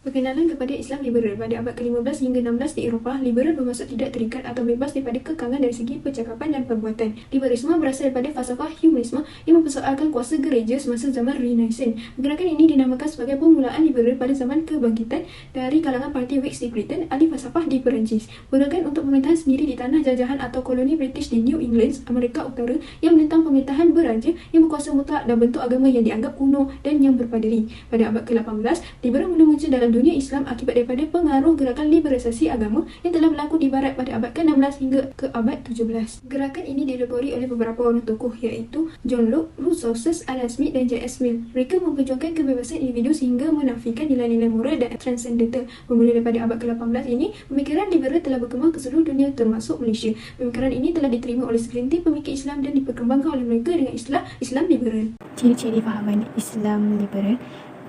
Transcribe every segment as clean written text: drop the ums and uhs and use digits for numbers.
Perkenalan kepada Islam liberal pada abad ke-15 hingga 16 di Eropah, liberal bermaksud tidak terikat atau bebas daripada kekangan dari segi percakapan dan perbuatan. Liberalisme berasal daripada falsafah humanisme yang mempersoalkan kuasa gereja semasa zaman Renaissance. Gerakan ini dinamakan sebagai permulaan liberal pada zaman kebangkitan dari kalangan parti Whigs di Britain, ahli falsafah di Perancis. Gerakan untuk pemerintahan sendiri di tanah jajahan atau koloni British di New England, Amerika Utara yang menentang pemerintahan beraja yang berkuasa mutlak dan bentuk agama yang dianggap kuno dan yang berpaderi. Pada abad ke-18, liberal mula muncul dalam dunia Islam akibat daripada pengaruh gerakan liberalisasi agama yang telah berlaku di barat pada abad ke-16 hingga ke abad 17. Gerakan ini dilebori oleh beberapa orang tokoh iaitu John Locke, Rousseau, Adam Smith dan J.S. Mill. Mereka memperjuangkan kebebasan individu sehingga menafikan nilai-nilai moral dan transcendental. Bermula daripada abad ke-18 ini, pemikiran liberal telah berkembang ke seluruh dunia termasuk Malaysia. Pemikiran ini telah diterima oleh segelintir pemikir Islam dan diperkembangkan oleh mereka dengan istilah Islam liberal. Ciri-ciri fahaman Islam liberal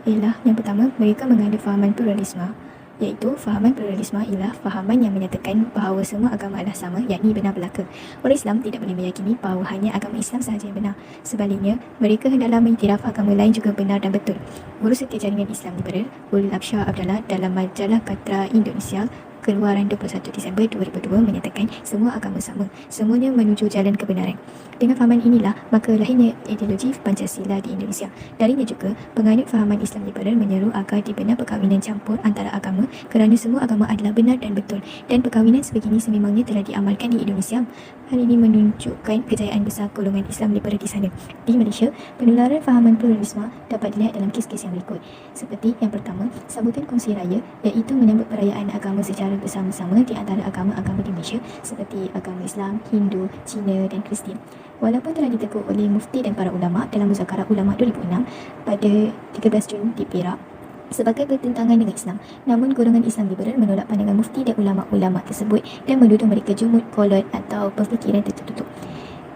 ialah yang pertama, mereka mengandung fahaman pluralisme, iaitu fahaman pluralisme ialah fahaman yang menyatakan bahawa semua agama adalah sama, yakni benar belaka. Orang Islam tidak boleh meyakini bahawa hanya agama Islam sahaja yang benar. Sebaliknya, mereka hendaklah mengiktiraf agama lain juga benar dan betul. Urus Setia Jaringan Islam Liberal Ulil Absyar Abdallah dalam majalah Katra Indonesia keluaran 21 Disember 2002 menyatakan semua agama sama, semuanya menuju jalan kebenaran. Dengan fahaman inilah, maka lahirnya ideologi Pancasila di Indonesia. Darinya juga, penganut fahaman Islam liberal menyeru agar dibina perkahwinan campur antara agama kerana semua agama adalah benar dan betul, dan perkahwinan sebegini sememangnya telah diamalkan di Indonesia. Hal ini menunjukkan kejayaan besar golongan Islam liberal di sana. Di Malaysia, penularan fahaman pluralisme dapat dilihat dalam kes-kes yang berikut. Seperti yang pertama, sambutan kongsi raya, iaitu menyambut perayaan agama secara bersama-sama di antara agama-agama di Malaysia seperti agama Islam, Hindu, Cina dan Kristian. Walaupun telah ditegur oleh mufti dan para ulama dalam Muzakarah Ulama 2006 pada 13 Jun di Perak sebagai bertentangan dengan Islam, namun golongan Islam liberal menolak pandangan mufti dan ulama-ulama tersebut dan menuduh mereka jumud, kolot atau berfikiran tertutup.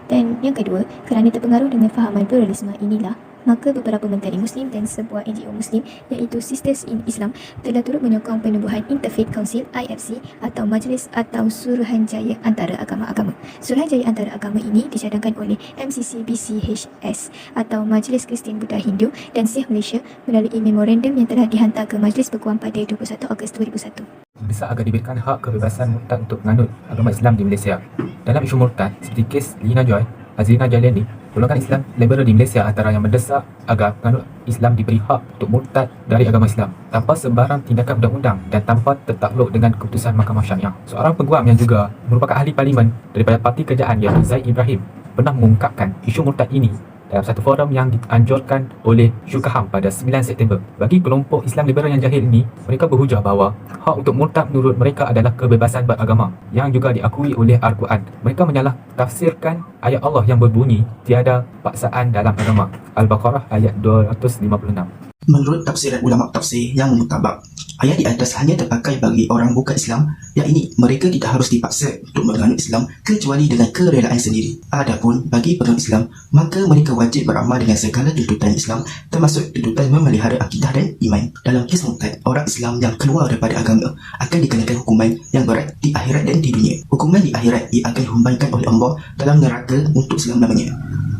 Dan yang kedua, kerana terpengaruh dengan fahaman pluralisme inilah, maka beberapa menteri Muslim dan sebuah NGO Muslim iaitu Sisters in Islam telah turut menyokong penubuhan Interfaith Council IFC atau Majlis atau Suruhanjaya Antara Agama-Agama. Suruhanjaya Antara Agama ini dicadangkan oleh MCC BCHS atau Majlis Kristian Buddha Hindu dan Sikh Malaysia melalui memorandum yang telah dihantar ke Majlis Perkuam pada 21 Ogos 2001. Mendesak agar diberikan hak kebebasan murtad untuk menganut agama Islam di Malaysia. Dalam isu murtad, seperti kes Lina Joy, Azrina Jalani, golongan Islam liberal di Malaysia antara yang mendesak agar penganut Islam diberi hak untuk murtad dari agama Islam tanpa sebarang tindakan undang-undang dan tanpa tertakluk dengan keputusan Mahkamah Syariah. Seorang peguam yang juga merupakan ahli parlimen daripada Parti Kerajaan iaitu Zaid Ibrahim pernah mengungkapkan isu murtad ini dalam satu forum yang dianjurkan oleh Syukaham pada 9 September. Bagi kelompok Islam liberal yang jahil ini, mereka berhujah bahawa hak untuk murtad menurut mereka adalah kebebasan beragama yang juga diakui oleh Al-Quran. Mereka menyalah tafsirkan ayat Allah yang berbunyi tiada paksaan dalam agama. Al-Baqarah ayat 256. Menurut tafsiran ulama tafsir yang mutabak, ayat di atas hanya terpakai bagi orang bukan Islam, yakni mereka tidak harus dipaksa untuk menganut Islam kecuali dengan kerelaan sendiri. Adapun bagi penganut Islam, maka mereka wajib beramal dengan segala tuntutan Islam termasuk tuntutan memelihara akidah dan iman. Dalam kes murtad, orang Islam yang keluar daripada agama akan dikenakan hukuman yang berat di akhirat dan di dunia. Hukuman di akhirat ia akan dihumbankan oleh Allah dalam neraka untuk selama-lamanya.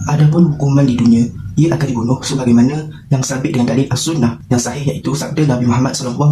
Adapun hukuman di dunia, ia akan dibunuh sebagaimana yang sabit dengan dalil as-sunnah yang sahih iaitu sabda Nabi Muhammad SAW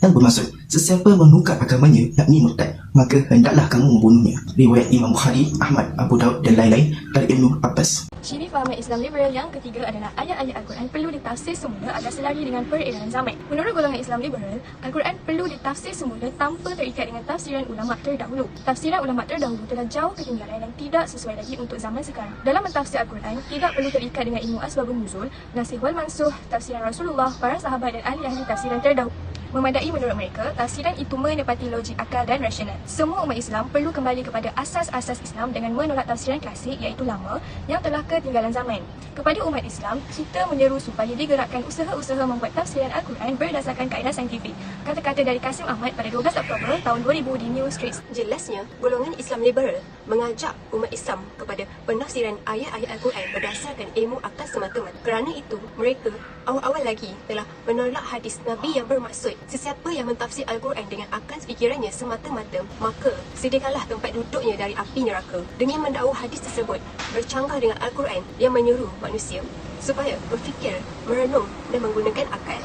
yang bermaksud sesiapa menukar agamanya yakni murtad maka hendaklah kamu membunuhnya. Riwayat Imam Bukhari, Ahmad, Abu Daud dan lain-lain dari Ibnu Abbas. Ciri fahaman Islam liberal yang ketiga adalah ayat-ayat Al-Quran perlu ditafsir semula agar selari dengan peredaran zaman. Menurut golongan Islam liberal, Al-Quran perlu ditafsir semula tanpa terikat dengan tafsiran ulama terdahulu. Tafsiran ulama terdahulu telah jauh ketinggalan dan tidak sesuai lagi untuk zaman sekarang. Dalam mentafsir Al-Quran, tidak perlu terikat dengan ilmu asbabun nuzul, nasih wal mansuh, tafsiran Rasulullah, para sahabat dan ahli-ahli tafsiran terdahulu. Memadai menurut mereka, tafsiran itu menepati logik akal dan rasional. Semua umat Islam perlu kembali kepada asas-asas Islam dengan menolak tafsiran klasik iaitu lama yang telah ketinggalan zaman. Kepada umat Islam, kita menyeru supaya digerakkan usaha-usaha membuat tafsiran Al-Quran berdasarkan kaedah saintifik. Kata-kata dari Kasim Ahmad pada 12 Oktober tahun 2000 di New Street. Jelasnya, golongan Islam liberal mengajak umat Islam kepada penafsiran ayat-ayat Al-Quran berdasarkan ilmu akal semata-mata. Kerana itu, mereka awal-awal lagi telah menolak hadis Nabi yang bermaksud sesiapa yang mentafsir Al-Quran dengan akal fikirannya semata-mata, maka sediakanlah tempat duduknya dari api neraka. Dengan mendakwa hadis tersebut bercanggah dengan Al-Quran yang menyuruh manusia supaya berfikir, merenung dan menggunakan akal.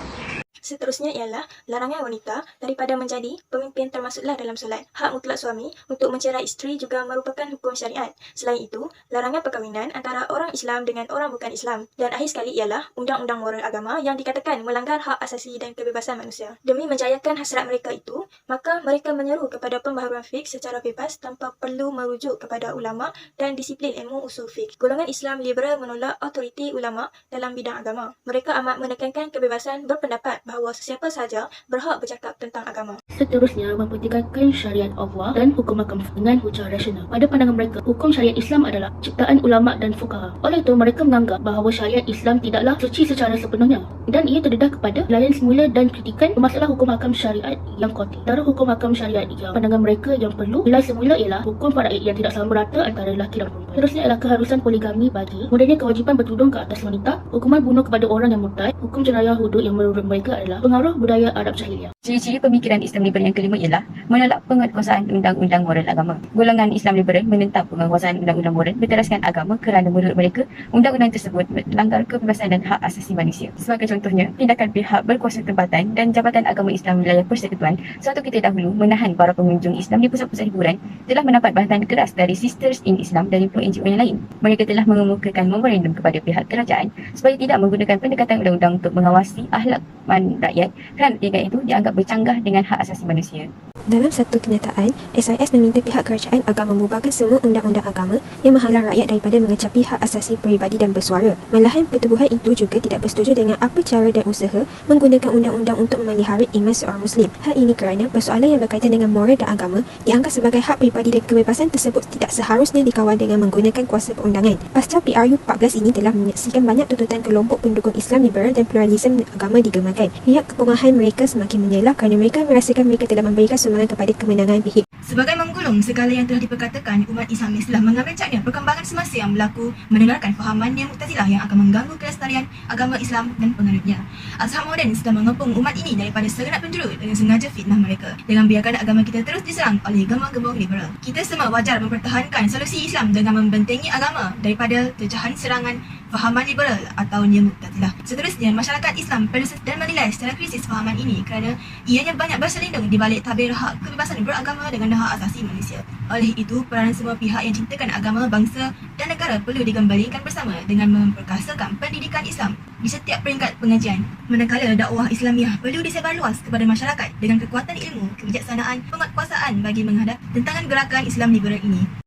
Seterusnya ialah larangan wanita daripada menjadi pemimpin termasuklah dalam solat. Hak mutlak suami untuk mencerai isteri juga merupakan hukum syariat. Selain itu, larangan perkahwinan antara orang Islam dengan orang bukan Islam. Dan akhir sekali ialah undang-undang moral agama yang dikatakan melanggar hak asasi dan kebebasan manusia. Demi menjayakan hasrat mereka itu, maka mereka menyeru kepada pembaharuan fiqh secara bebas tanpa perlu merujuk kepada ulama dan disiplin ilmu usul fiqh. Golongan Islam liberal menolak autoriti ulama dalam bidang agama. Mereka amat menekankan kebebasan berpendapat bahawa sesiapa sahaja berhak bercakap tentang agama. Seterusnya, mempertikaikan syariat Allah dan hukum mahkamah dengan hujah rasional. Pada pandangan mereka, hukum syariat Islam adalah ciptaan ulama dan fuqaha. Oleh itu, mereka menganggap bahawa syariat Islam tidaklah suci secara sepenuhnya dan ia terdedah kepada layan semula dan kritikan masalah hukum hakam syariat yang kotil. Antara hukum hakam syariat yang pandangan mereka yang perlu nilai semula ialah hukum faraid yang tidak sama rata antara lelaki dan perempuan. Seterusnya ialah keharusan poligami bagi mudahnya kewajipan bertudung ke atas wanita, hukuman bunuh kepada orang yang murtad, hukum jenayah hudud yang menurut mereka adalah pengaruh budaya Arab jahiliah. Ciri-ciri pemikiran Islam liberal yang kelima ialah menolak penguatkuasaan undang-undang moral agama. Golongan Islam liberal menentang penguatkuasaan undang-undang moral berteraskan agama kerana menurut mereka undang-undang tersebut melanggar kebebasan dan hak asasi manusia. Sebagai contohnya, tindakan pihak berkuasa tempatan dan Jabatan Agama Islam Wilayah Persekutuan suatu ketika dahulu menahan para pengunjung Islam di pusat-pusat hiburan telah mendapat bahasan keras dari Sisters in Islam dan NGO yang lain. Mereka telah mengemukakan memorandum kepada pihak kerajaan supaya tidak menggunakan pendekatan undang-undang untuk mengawasi akhlak rakyat kerana tindakan itu dianggap bercanggah dengan hak asasi manusia. Dalam satu kenyataan, SIS meminta pihak kerajaan agar membubarkan semua undang-undang agama yang menghalang rakyat daripada mengecapi hak asasi peribadi dan bersuara. Malahan pertubuhan itu juga tidak bersetuju dengan apa cara dan usaha menggunakan undang-undang untuk memelihara iman seorang Muslim. Hal ini kerana persoalan yang berkaitan dengan moral dan agama dianggap sebagai hak peribadi dan kebebasan tersebut tidak seharusnya dikawal dengan menggunakan kuasa perundangan. Pasca PRU 14 ini telah menyaksikan banyak tuntutan kelompok pendukung Islam liberal dan pluralisme agama digemakan. Pihak kepengaruhan mereka semakin menyelah kerana mereka merasakan mereka telah memberikan sumbangan kepada kemenangan pihak. Sebagai menggulung segala yang telah diperkatakan, umat Islam telah mengambil cermin perkembangan semasa yang berlaku, mendengarkan fahaman yang Mu'tazilah yang akan mengganggu kelestarian agama Islam dan penganutnya. Azhar moden sedang mengepung umat ini daripada segenap penjuru dengan sengaja fitnah mereka dengan biarkan agama kita terus diserang oleh gembong-gembong liberal. Kita semua wajar mempertahankan solusi Islam dengan membentengi agama daripada terjahan serangan fahaman liberal atau Mu'tazilah. Seterusnya, masyarakat Islam perlu dan menilai secara kritis fahaman ini kerana ianya banyak berselindung di balik tabir hak kebebasan beragama dengan hak asasi manusia. Oleh itu, peranan semua pihak yang cintakan agama, bangsa dan negara perlu digembalikan bersama dengan memperkasakan pendidikan Islam di setiap peringkat pengajian. Manakala dakwah Islamiah perlu disebar luas kepada masyarakat dengan kekuatan ilmu, kebijaksanaan, penguatkuasaan bagi menghadap tentangan gerakan Islam liberal ini.